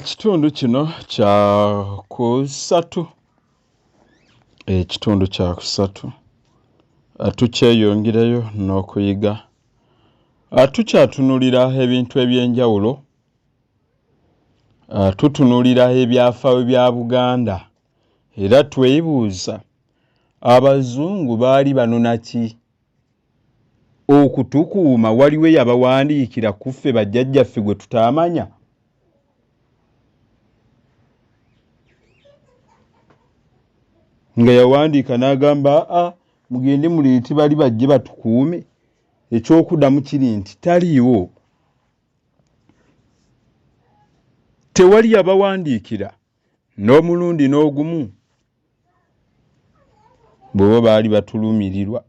Kitundu kino kya kusatu. Ekitundu kya kusatu. Tukyeyongerayo n'okuyiga. Tukyatunulira ebintu ebyenjawulo. Tutunulira ebyafaayo bya Buganda. Era twebuuza abazungu baali banona ki? Okutukuuma waliwo yabawandiikira kuffe bajjajjaffe gwe tutaamanya? Nga yawandiika n'agamba mugende muleete bali bajje batukuume. Ekyokuddamu kiri nti taliiwo. Tewali yabawandiikira n'omulundi n'ogumu. Bo baali batulumirirwa.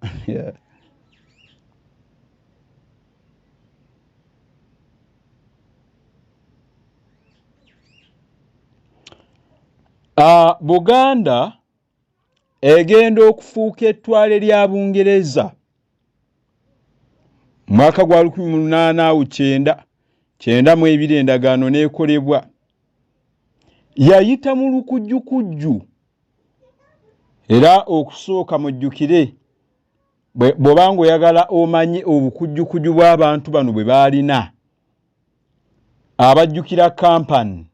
Buganda egenda okufuuka ettwale lya Bungereza mwaka gwa 1899 endagaano n'ekolebwa. Yayita mu lukujjukujju. Era okusooka mujjukire bw'obanga oyagala omanye obukujjukujju bw'abantu bano bwe baalina. Abajjukira kampani.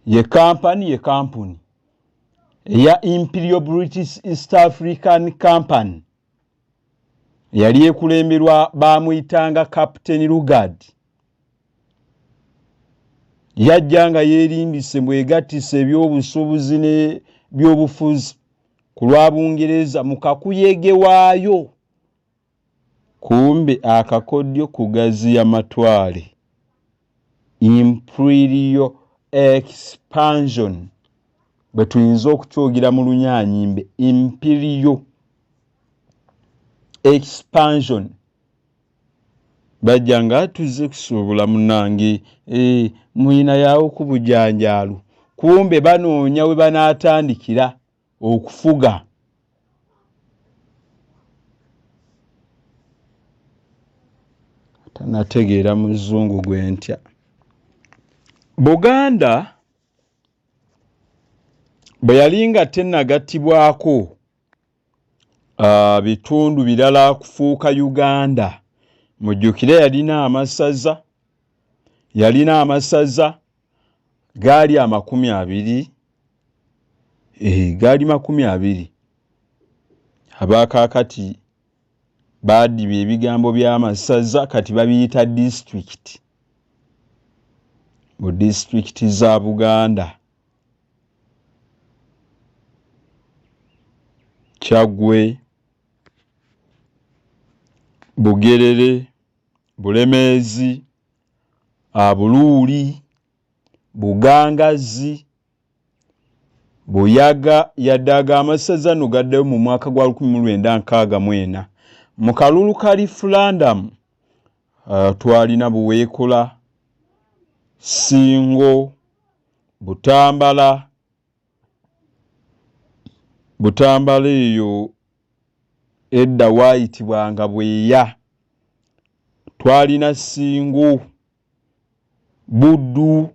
Ye kampuni eya Imperial British East African Company yali ekulemberwa bamuyitanga Captain Lugard. Yajja nga yeerimbise bwegattisa ebyobusuubuzi n'ebyobufuzi ku lwa Bungereza mu kakuyege waayo. Kumbe akakodyo kugaziya matwale. Imperial expansion. Bwe tuyinza okukyogera mu Lunyaanyimbe, Imperial expansion. Bajja nga tuzze kusuubula munnange muyina yawo ku bujanjaalu. Kumbe banoonya we banaatandikira okufuga. Tanategeera muzungu gwe ntya. Buganda bwe yali nga tennagattibwako bitundu birala kufuuka Uganda. Mujjukire yalina amasaza. Gaali 20. Gaali 20. Abakaakati baadibya ebigambo by'amasaza kati babiyita district. Mu district za Buganda. Kyaggwe, Bugerere, Bulemeezi, Buluuli, Bugangazi, Buyaga, yaddaga amasaza no gaddeyo mu mwaka gwa 1964. Mu kalulu ka referendum twalina Buweekola, Singo, Butambala eyo edda waayitibwanga Bweya. Twalina Singo, Buddu,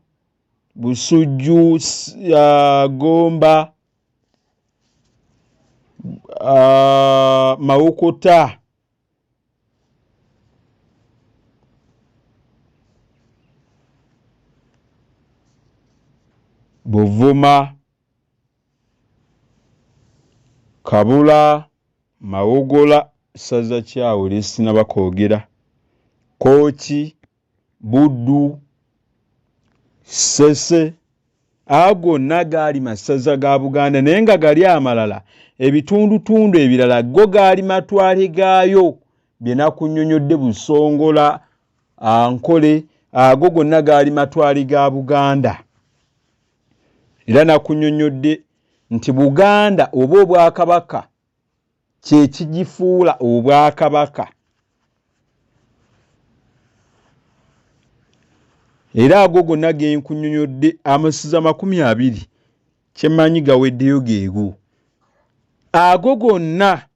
Busujju, Gomba, Mawokota. Buvuma, Kabula, Mawogola, saza kyawo lisinaba kwogera. Kooki, Buddu, Sese. Gonna gaali masaza ga Buganda naye nga gali amalala ebitundutundu ebirala go gaali matwale gaayo. Bye nakunnyonnyodde Busongola, Ankole, ago gonna gaali matwale ga Buganda. Era nakunnyonnyodde nti Buganda oba obwakabaka kye kigifuula obwakabaka. Era ago gonna ge nkunnyonnyodde amasaza 20 kyemmanyi gaweddeyo geego. Ago gonna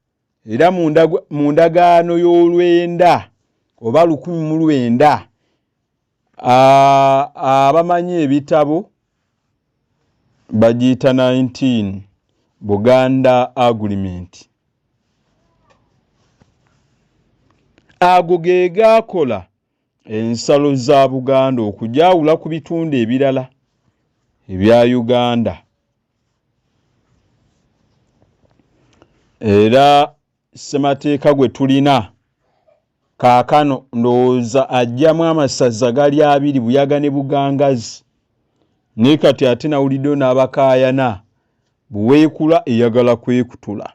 era mu ndagaano y'olwenda oba 1900 abamanyi ebitabo bagiyita 19 Buganda Agreement. Ago ge gaakola ensalo za Buganda okujawula ku bitundu ebirala ebya Uganda. Era ssemateeka gwe tulina kaakano ndowooza ajjamu amasaza gali 2 Buyaga ne Bugangazi. Naye kati ate nawuliddeyo n'abakaayana Buweekula eyagala kwekutula.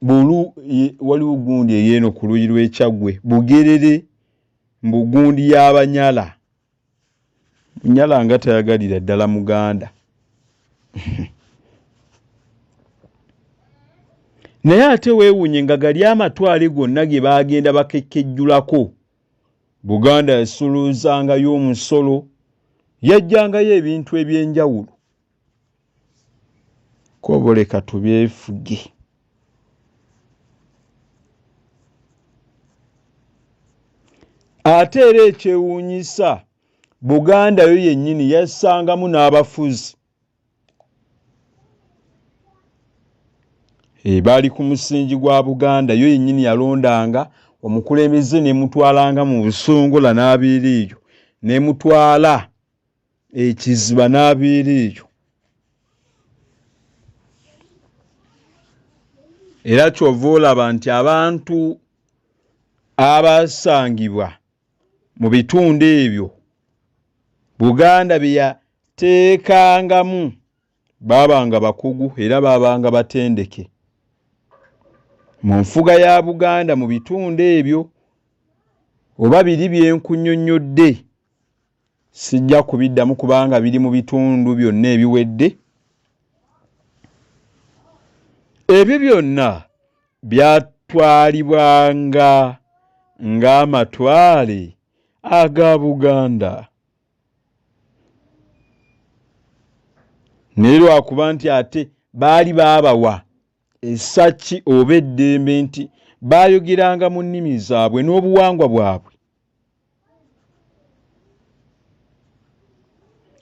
Bulu waliwo gundi eyeeno ku luuyi lw'Ekyaggwe, Bugerere mbugundi y'Abanyala. Munyala nga tayagalira ddala Muganda. Naye ate weewuunye nga gali amatwale gonna ge baagenda bakekkejjulako. Buganda yasuluuzangayo omusolo, yajjangayo ebintu eby'enjawulo. Koboleka tubyefuge. Ate era ekyewuunyisa, Buganda yo yennyini yassangamu n'abafuzi. Baali ku musingi gwa Buganda, yo yennyini yalondanga omukulembeze n'emutwalanga mu Busongola n'abeera eyo, n'emutwala Ekiziba n'abeera eyo. Era kyova olaba nti abantu abasangibwa mu bitundu ebyo Buganda bye yateekangamu baabanga bakugu era baabanga batendeke. Mu nfuga ya Buganda mu bitundu ebyo oba biri byenkunnyonnyodde sijja kubiddamu kubanga biri mu bitundu byonna ebiwedde. Ebyo byonna byatwalibwanga ng'amatwale aga Buganda. Naye lwakuba nti ate baali baabawa essaki oba eddembe nti baayogeranga mu nnimi zaabwe n'obuwangwa bwabwe.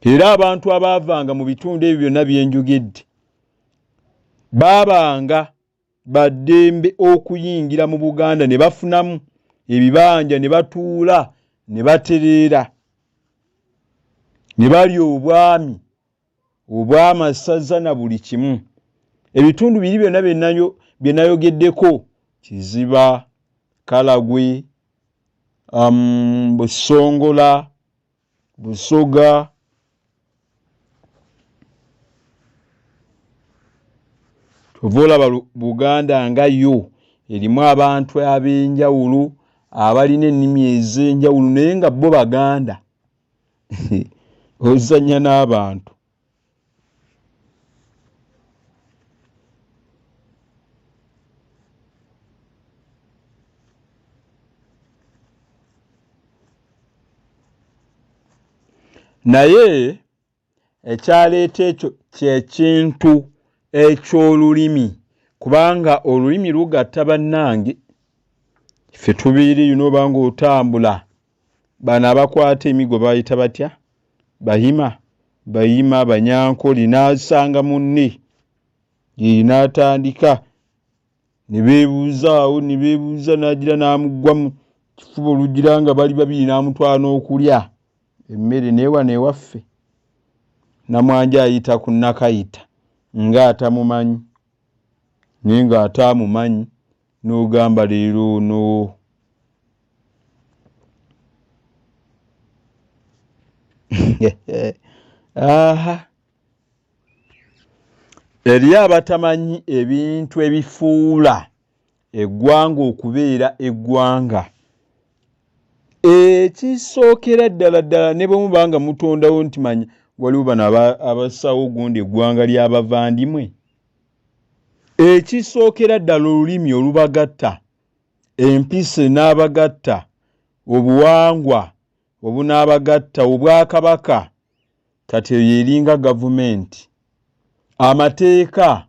Era abantu abaavanga mu bitundu ebyo byonna bye njogedde baabanga baddembe okuyingira mu Buganda ne bafunamu ebibanja ne batuula ne batereera ne balya obwami obw'amasaza na buli kimu. Ebitundu biri byonna bye nayogeddeko Kiziba, Kalagwe, Busongola, Busoga, kyova olaba Buganda nga yo erimu abantu ab'enjawulo abalina ennimi ez'enjawulo naye nga bo Baganda. Ozannya n'abantu. Naye ekyaleeta ekyo ky'ekintu eky'olulimi, kubanga olulimi lugatta bannange. Ffe tubiiriyo n'oba ng'otambula bano abakwata emigo bayita batya? Bahima, Banyankole, n'asanga munne n'atandika ne beebuuzaawo ne beebuuza n'agira n'amuggwa mu kifuba olugira nga bali babiri n'amutwala n'okulya emmere. Neewa neewaffe namwanja ayita ku Nakayita ng'atamumanyi naye ng'ataamumanyi n'ogamba leero ono. Eriyo abatamanyi ebintu ebifuula eggwanga okubeera eggwanga. Ekisookera ddala ne bwe muba nga mutondawo nti manya waliwo bano abasawo gundi eggwanga ly'Abavandimwe. Ekisookera ddala olulimi olubagatta, empisa n'abagatta, obuwangwa obunaabagatta, obwakabaka, kati yeringa gavumenti, amateeka,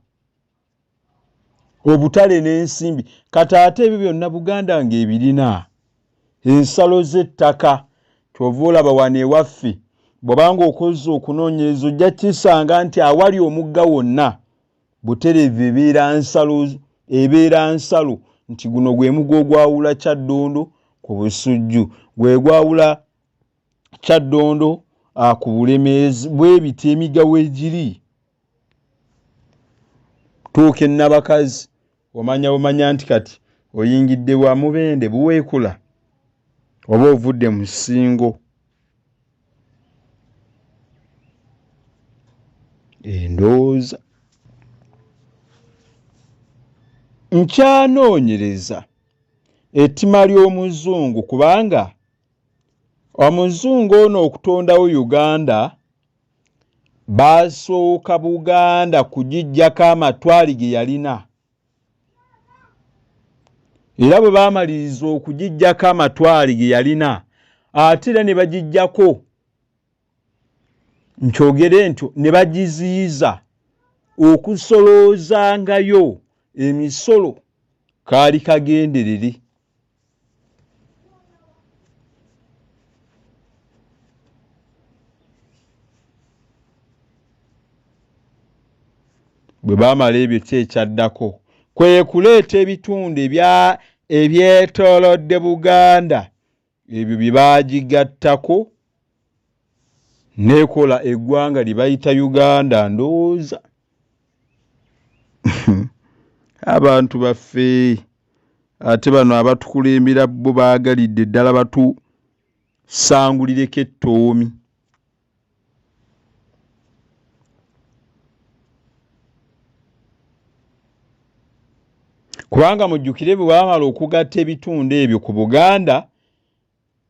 obutale n'ensimbi. Kati ate ebyo byonna Buganda ng'ebirina ensalo z'ettaka kyova olaba wano ewaffe bw'obanga okoze okunoonyereza ojja kisanga nti awali omugga wonna butereevu ebeera nsalo nti guno gwe mugga ogwawula Kyaddondo ku Busujju, gwe gwawula Kyaddondo ku Bulemeezi, bwe biti emigga weegiri. Tuuka e Nabakazi omanya nti kati oyingidde wa Mubende Buweekula oba ovudde mu Ssingo. Endowooza nkyanoonyereza ettima ly'Omuzungu kubanga Omuzungu ono okutondawo Uganda baasooka Buganda kugijjako amatwali ge yalina, era bwe baamaliriza okugijjako amatwali ge yalina ate era ne bagijjako nkyogere ntyo ne bagiziyiza okusoloozangayo emisolo kaali kagenderere. Bwe baamala ebyo kyekyaddako kwe kuleeta ebitundu ebyetoolodde Buganda, ebyo bye baagigattako neekola eggwanga lye bayita Uganda. Ndowooza abantu baffe ate bano abatukulembera bo baagalidde ddala batusangulireko ettoomi. Kubanga mujjukire bwe baamala okugatta ebitundu ebyo ku Buganda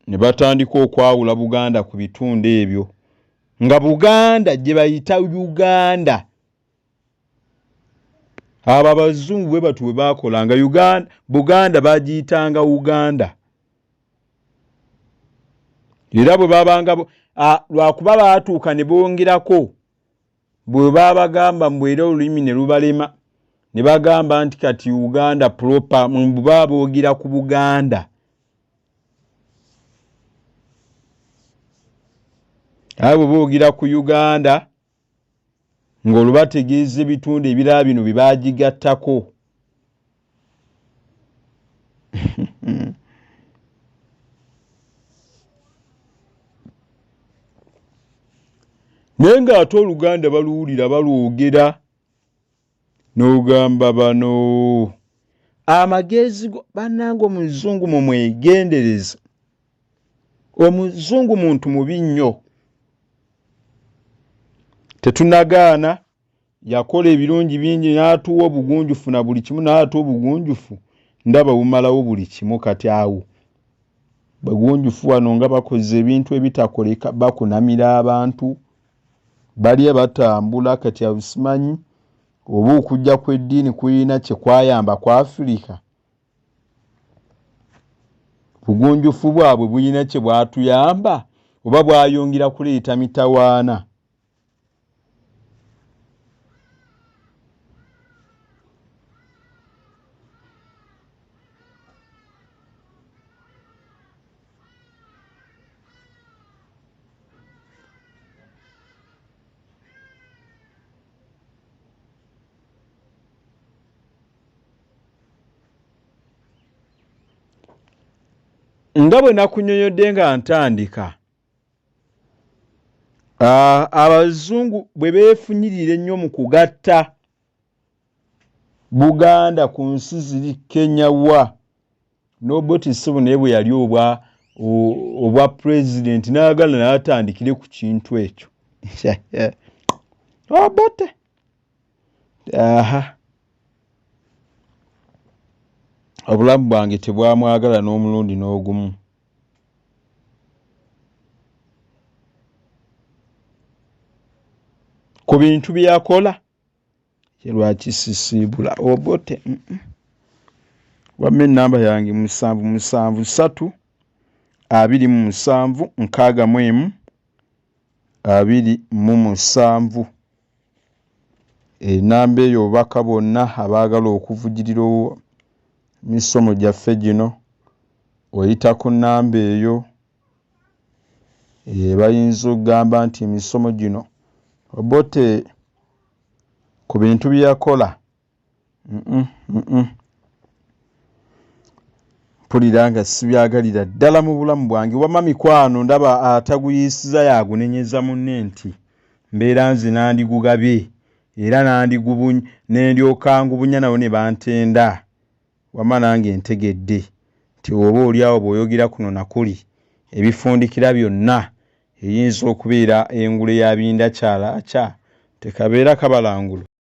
ne batandika okwawula Buganda ku bitundu ebyo nga Buganda gye bayita Uganda. Abo Abazungu bwe batu bwe baakolanga Buganda bagiyitanga Uganda. Era bwe babanga lwakuba baatuuka ne bongerako bwe babagamba mbwera olulimi ne lubalema ne bagamba nti kati Uganda proper bwe baba boogera ku Buganda. Abo boogera ku Uganda ng'olubategeeza ebitundu ebirala bino bye baagigattako. Naye ng'ate Oluganda baluwulira balwogera n'ogamba bano amagezi bannange Omuzungu mu mwegendereza. Omuzungu muntu mubi nnyo. Tetunagaana yakola ebirungi bingi n'atuwa obugunjufu na buli kimu n'atuwa obugunjufu ndaba bumalawo buli kimu. Kati awo bagunjufu wano nga bakoze ebintu ebitakoleka bakunamira abantu balya batambula. Kati awo simanyi oba okujja kw'eddiini kuyina kye kwayamba ku Afirika. Bugunjufu bwabwe buyina kye bwatuyamba oba bwayongera kuleeta mitawaana. Nga bwe nakunyonyodde nga ntandika, Abazungu bwe beefunyirira ennyo mu kugatta Buganda ku nsi ziri Kenya wa Noboti Ssebo naye bwe yali obwa president n'agala n'atandikire ku kintu ekyo. Obote obulamu bwange tebwamwagala n'omulundi n'ogumu. Ku bintu byakola lwaki sisiibula Obote. Wamma ennamba yange 773 27 61 27. Ennamba eyo obubaka bonna abaagala okuvujirira misomo gyaffe gino oyita ku nnamba eyo bayinza okugamba nti emisomo gino obote ku bintu byeyakola mpulira nga sibyagalira ddala mu bulamu bwange. Wamma mikwano ndaba ataguyisiza yagunenyeza munne nti mbeera nze nandigugabye era nendyoka ngubunya nawo ne bantenda. Wamma nange ntegedde nti oba oliawo bw'oyogera kuno nakuli ebifundikira byonna eyinza okubeera engule ya bindakyala tekabeera kabalangulu.